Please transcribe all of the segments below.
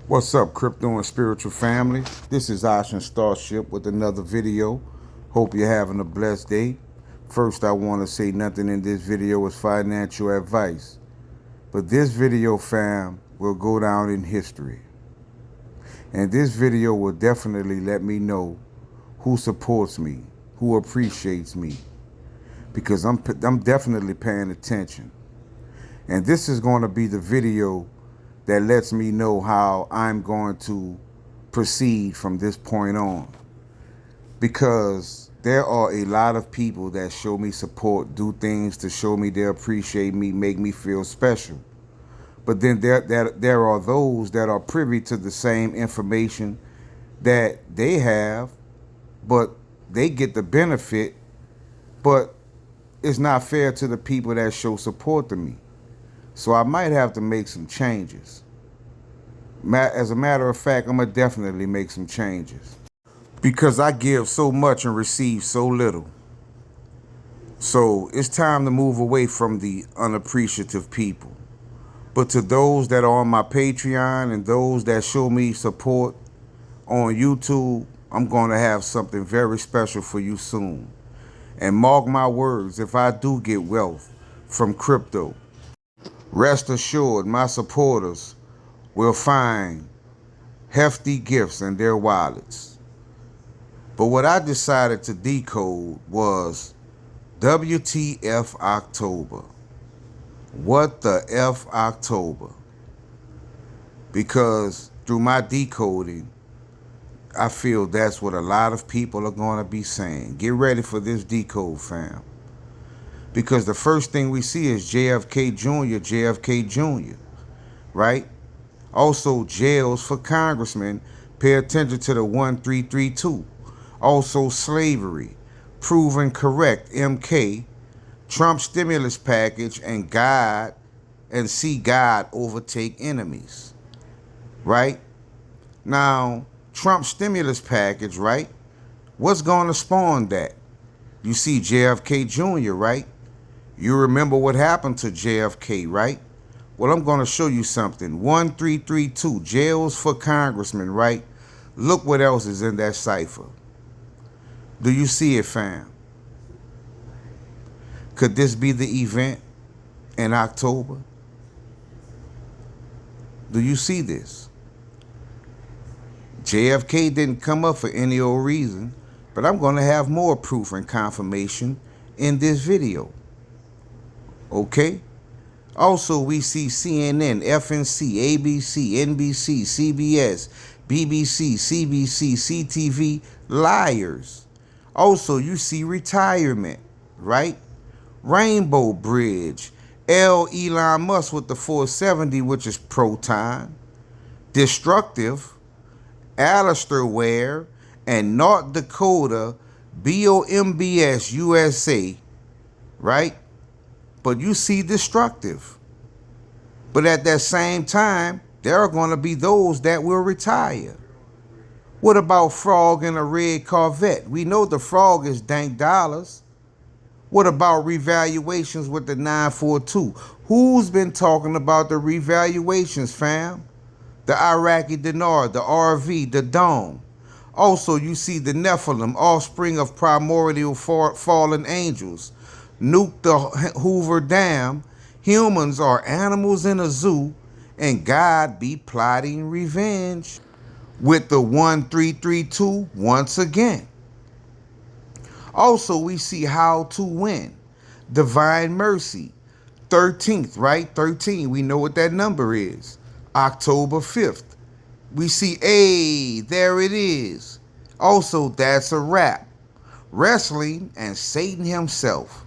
What's up, crypto and spiritual family? This is Ocean Starship with another video. Hope you're having a blessed day. First, I want to say nothing in this video is financial advice. But this video, fam, will go down in history. And this video will definitely let me know who supports me, who appreciates me. Because I'm definitely paying attention. And this is going to be the video that lets me know how I'm going to proceed from this point on. Because there are a lot of people that show me support, do things to show me they appreciate me, make me feel special. But then there are those that are privy to the same information that they have, but they get the benefit, but it's not fair to the people that show support to me. So I might have to make some changes. As a matter of fact, I'm going to definitely make some changes. Because I give so much and receive so little. So it's time to move away from the unappreciative people. But to those that are on my Patreon and those that show me support on YouTube, I'm going to have something very special for you soon. And mark my words, if I do get wealth from crypto, rest assured my supporters will find hefty gifts in their wallets. But what I decided to decode was WTF October. What the F October? Because through my decoding, I feel that's what a lot of people are going to be saying. Get ready for this decode, fam. Because the first thing we see is JFK Jr., right? Also, jails for congressmen. Pay attention to the 1332. Also, slavery. Proven correct. MK. Trump stimulus package and God and see God overtake enemies. Right? Now, Trump stimulus package, right? What's going to spawn that? You see JFK Jr., right? You remember what happened to JFK, right? Well, I'm going to show you something. 1332, jails for congressmen, right? Look what else is in that cipher. Do you see it, fam? Could this be the event in October? Do you see this? JFK didn't come up for any old reason, but I'm going to have more proof and confirmation in this video. Okay? Also, we see CNN, FNC, ABC, NBC, CBS, BBC, CBC, CTV, liars. Also, you see retirement, right? Rainbow Bridge, Elon Musk with the 470, which is proton, destructive, Alistair Ware, and North Dakota, BOMBS USA, right? But you see destructive. But at that same time, there are going to be those that will retire. What about Frog in a red Corvette? We know the Frog is dank dollars. What about revaluations with the 942? Who's been talking about the revaluations, fam? The Iraqi dinar, the RV, the dome. Also, you see the Nephilim, offspring of primordial fallen angels. Nuke the Hoover Dam. Humans are animals in a zoo, and God be plotting revenge. With the 1332 once again. Also, we see how to win. Divine mercy. 13th, right? 13. We know what that number is. October 5th. We see, hey, there it is. Also, that's a wrap. Wrestling and Satan himself.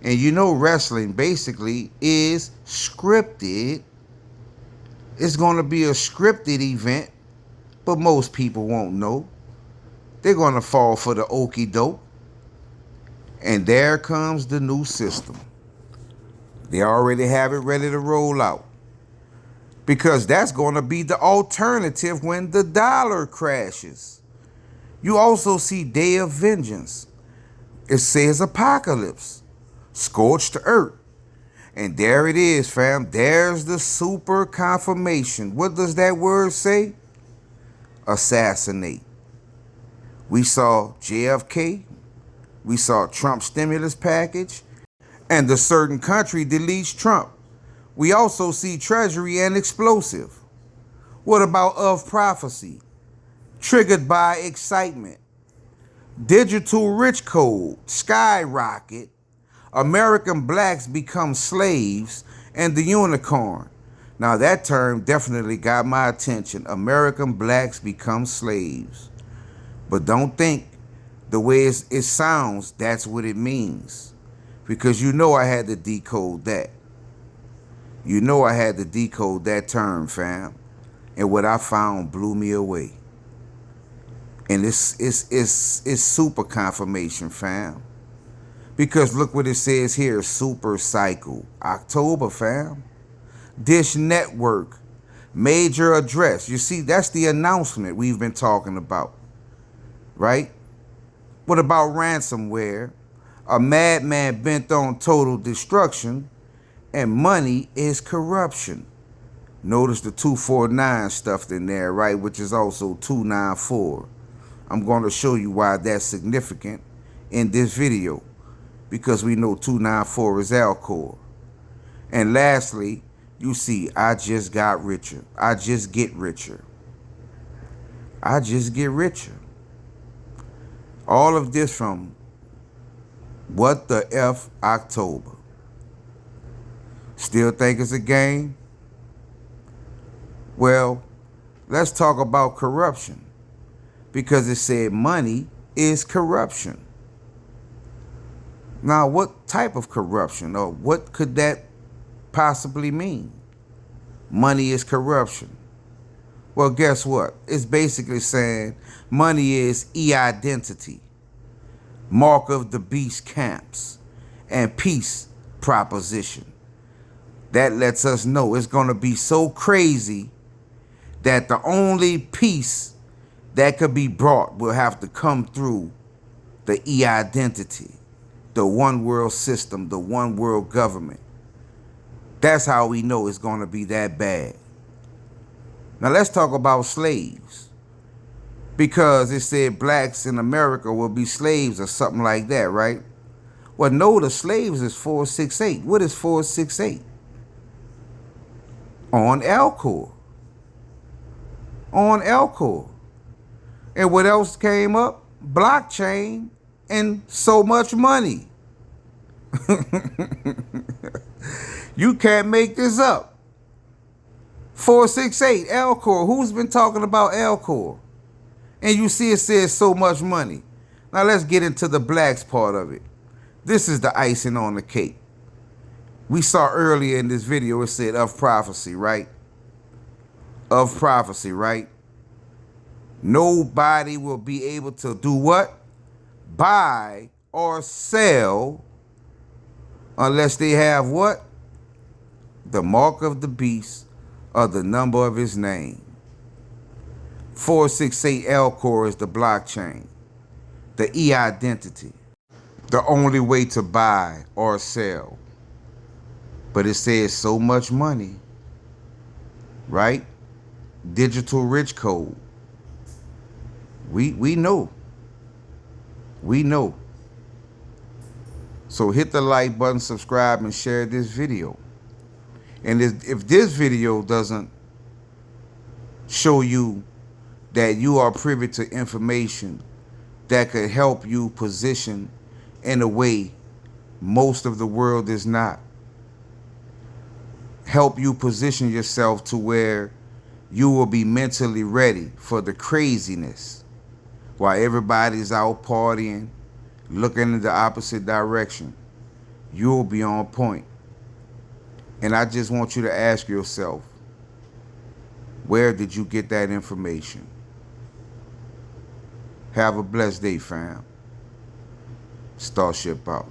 And you know wrestling basically is scripted. It's going to be a scripted event, but most people won't know. They're going to fall for the okie doke. And there comes the new system. They already have it ready to roll out. Because that's going to be the alternative when the dollar crashes. You also see Day of Vengeance. It says apocalypse. Scorched earth. And there it is, fam. There's the super confirmation. What does that word say? assassinate. We saw JFK, we saw Trump's stimulus package, and the certain country deletes Trump. We also see treasury and explosive. What about of prophecy? Triggered by excitement. Digital rich code, skyrocket. American blacks become slaves, and the unicorn. Now that term definitely got my attention. American blacks become slaves. But don't think the way it sounds, that's what it means. Because you know I had to decode that. You know I had to decode that term, fam. And what I found blew me away. And it's super confirmation, fam. Because look what it says here, supercycle. October, fam. Dish Network, major address. You see, that's the announcement we've been talking about, right? What about ransomware? A madman bent on total destruction, and money is corruption. Notice the 249 stuffed in there, right? Which is also 294. I'm going to show you why that's significant in this video, because we know 294 is Alcor. And lastly, you see, I just got richer. I just get richer. I just get richer. All of this from what the F October. Still think it's a game? Well, let's talk about corruption, because it said money is corruption. Now, what type of corruption, or what could that possibly mean? Money is corruption. Well, guess what? It's basically saying money is e-identity, mark of the beast camps, and peace proposition. That lets us know it's going to be so crazy that the only peace that could be brought will have to come through the e-identity, the one world system, the one world government. That's how we know it's going to be that bad. Now let's talk about slaves, because it said blacks in America will be slaves or something like that, right? Well, no, the slaves is 468. What is 468? On Alcor. On Alcor. And what else came up? Blockchain and so much money. You can't make this up. 468, Alcor. Who's been talking about Alcor? And you see it says so much money. Now let's get into the blacks part of it. This is the icing on the cake. We saw earlier in this video, it said of prophecy, right? Of prophecy, right? Nobody will be able to do what? Buy or sell unless they have what? The mark of the beast or the number of his name. 468 Alcor is the blockchain, the e-identity, the only way to buy or sell. But it says so much money, right? Digital rich code. We know. We know. So hit the like button, subscribe, and share this video. And if this video doesn't show you that you are privy to information that could help you position in a way most of the world is not, help you position yourself to where you will be mentally ready for the craziness while everybody's out partying, looking in the opposite direction, you'll be on point. And I just want you to ask yourself, where did you get that information? Have a blessed day, fam. Starship out.